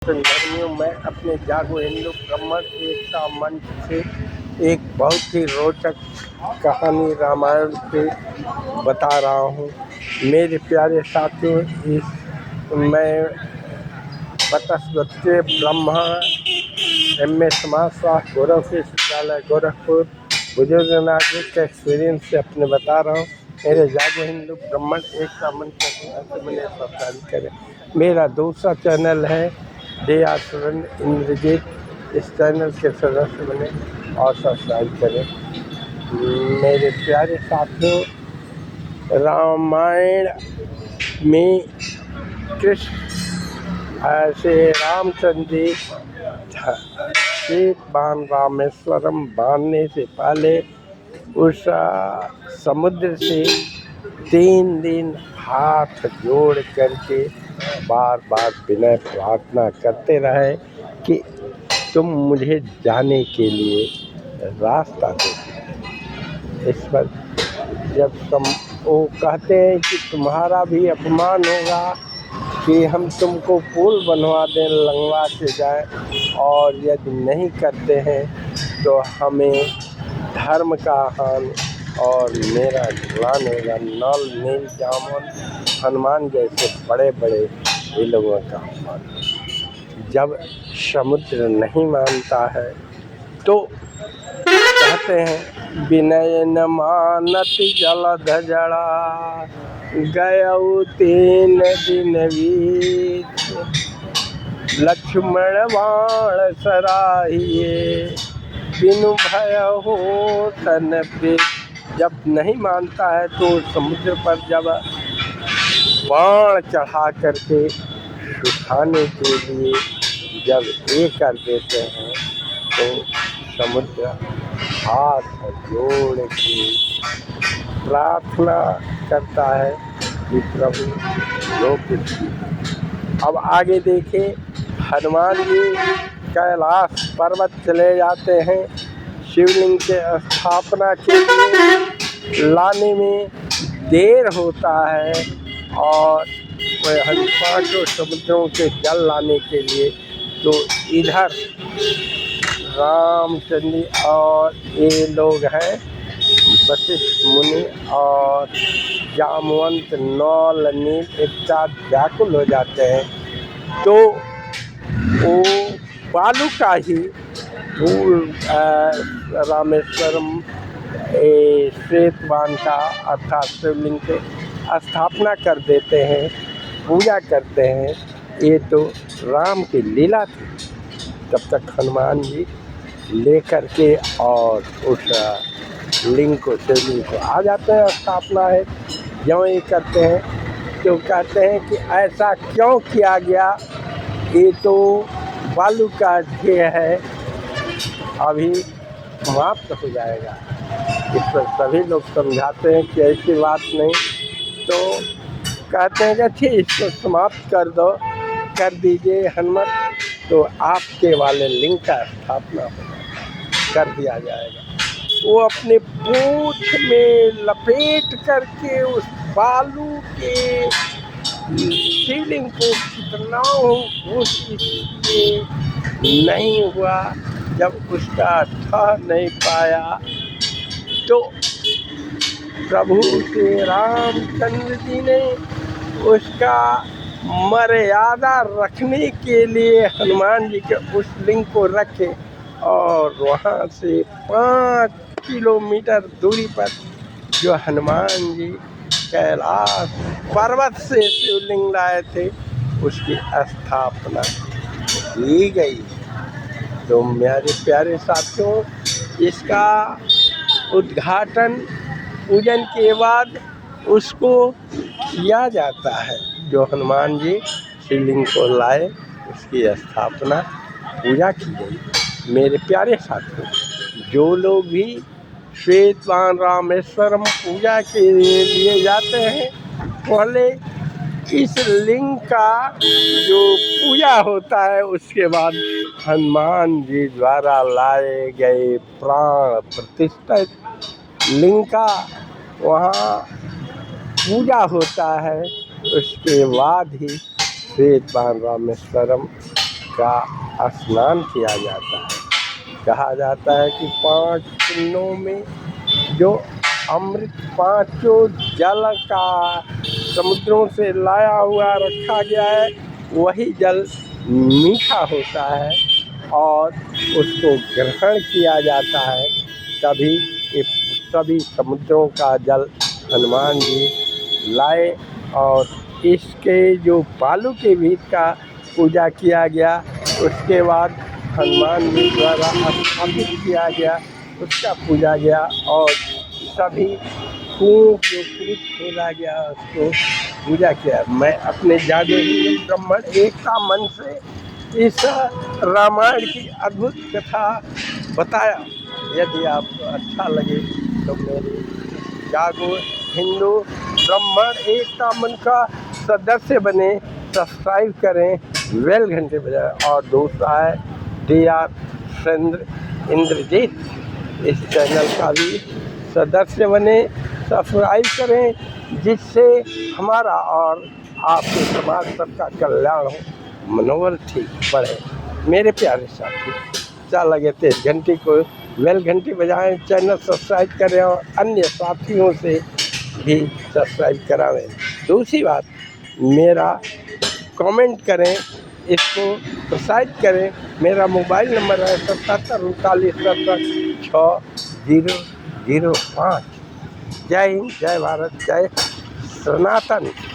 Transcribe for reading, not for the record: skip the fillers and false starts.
गर्मियों में अपने जागो हिंदू ब्राह्मण एकता मंच से एक बहुत ही रोचक कहानी रामायण से बता रहा हूँ। मेरे प्यारे साथियों, मैं बच्चे ब्राह्मण एम.ए. समाजशास्त्र गोरखपुर विश्वविद्यालय गोरखपुर बुजुर्ग नागरिक का एक्सपीरियंस से अपने बता रहा हूँ। मेरे जागो हिंदू ब्राह्मण एकता मंच मैंने सब्सक्राइब करें। मेरा दूसरा चैनल है D.R. इंद्रजीत, इस चैनल के सदस्य बने और सब्सक्राइब करें। मेरे प्यारे साथियों, रामायण में कृष्ण ऐसे रामचंद्र जी एक बाण रामेश्वरम बांधने से पहले उस समुद्र से 3 दिन हाथ जोड़ करके बार बार विनय प्रार्थना करते रहे कि तुम मुझे जाने के लिए रास्ता दो। इस पर जब वो कहते हैं कि तुम्हारा भी अपमान होगा कि हम तुमको पुल बनवा दें, लंगवा के जाए, और यदि नहीं करते हैं तो हमें धर्म का हानि और मेरा ध्यान होगा। नल नील जामुन हनुमान जैसे बड़े बड़े ये लोगों का अपमान। जब समुद्र नहीं मानता है तो कहते हैं विनय न मानत जलध जड़ा गयऊ 3 दिन बीत लक्ष्मण बाण सराहिए बिनु भय हो तन पे। जब नहीं मानता है तो समुद्र पर जब बाण चढ़ा करके सुखाने के लिए जब ये कर देते हैं तो समुद्र हाथ जोड़ के प्रार्थना करता है कि प्रभु जो कुछ। अब आगे देखें, हनुमान जी कैलाश पर्वत चले जाते हैं शिवलिंग के स्थापना के लिए। लाने में देर होता है और वह 5 समुद्रों के जल लाने के लिए, तो इधर रामचंद्र और ये लोग हैं वशिष्ठ मुनि और जामवंत नौल नील इत्यादि व्याकुल हो जाते हैं। तो वो बालू का ही रामेश्वरम श्वेत बाण का अर्थात शिवलिंग के स्थापना कर देते हैं, पूजा करते हैं। ये तो राम की लीला थी। तब तक हनुमान जी लेकर के और उस लिंग को शिवलिंग को आ जाते हैं। स्थापना है ज्यों ये करते हैं तो कहते हैं कि ऐसा क्यों किया गया, ये तो बालू का ढेर है, अभी समाप्त हो जाएगा। इस पर सभी लोग समझाते हैं कि ऐसी बात नहीं। तो कहते हैं कि ठीक, इसको समाप्त कर दीजिए हनुमत, तो आपके वाले लिंग का स्थापना कर दिया जाएगा। वो अपने पूंछ में लपेट करके उस बालू के शिवलिंग को कितना नहीं हुआ। जब उसका ठह नहीं पाया तो प्रभु श्री रामचंद्र जी ने उसका मर्यादा रखने के लिए हनुमान जी के उस लिंग को रखे और वहाँ से 5 किलोमीटर दूरी पर जो हनुमान जी कैलाश पर्वत से शिवलिंग लाए थे उसकी स्थापना की गई। तो मेरे प्यारे साथियों, इसका उद्घाटन पूजन के बाद उसको किया जाता है। जो हनुमान जी शिवलिंग को लाए उसकी स्थापना पूजा की गई। मेरे प्यारे साथियों, जो लोग भी श्वेत बाण रामेश्वरम पूजा के लिए जाते हैं, पहले इस लिंग का जो पूजा होता है उसके बाद हनुमान जी द्वारा लाए गए प्राण प्रतिष्ठित लिंग का वहाँ पूजा होता है। उसके बाद ही श्वेत बाण रामेश्वरम का स्नान किया जाता है। कहा जाता है कि 5 कुंडों में जो अमृत पांचों जल का समुद्रों से लाया हुआ रखा गया है, वही जल मीठा होता है और उसको ग्रहण किया जाता है। तभी ये सभी समुद्रों का जल हनुमान जी लाए और इसके जो बालू के भीत का पूजा किया गया, उसके बाद हनुमान जी द्वारा स्थापित किया गया, उसका पूजा गया और सभी कुओं जो कृत खोला गया उसको पूजा किया। मैं अपने जागेश्वरी ब्राह्मण एकता मन से इस रामायण की अद्भुत कथा बताया। यदि आपको अच्छा लगे तो मेरे जागो हिंदू ब्राह्मण एकता मन का सदस्य बने, सब्सक्राइब करें, बेल घंटे बजाएं। और दूसरा है DR इंद्रजीत, इस चैनल का भी सदस्य बने, सब्सक्राइब करें, जिससे हमारा और आपके समाज सबका कल्याण हो, मनोबल ठीक बढ़े। मेरे प्यारे साथी, अच्छा लगे तो घंटी को बेल घंटी बजाएं, चैनल सब्सक्राइब करें और अन्य साथियों से भी सब्सक्राइब करावें। दूसरी बात, मेरा कमेंट करें, इसको प्रोत्साहित करें। मेरा मोबाइल नंबर है 77 39 67 6005। जय हिंद, जय भारत, जय सनातन।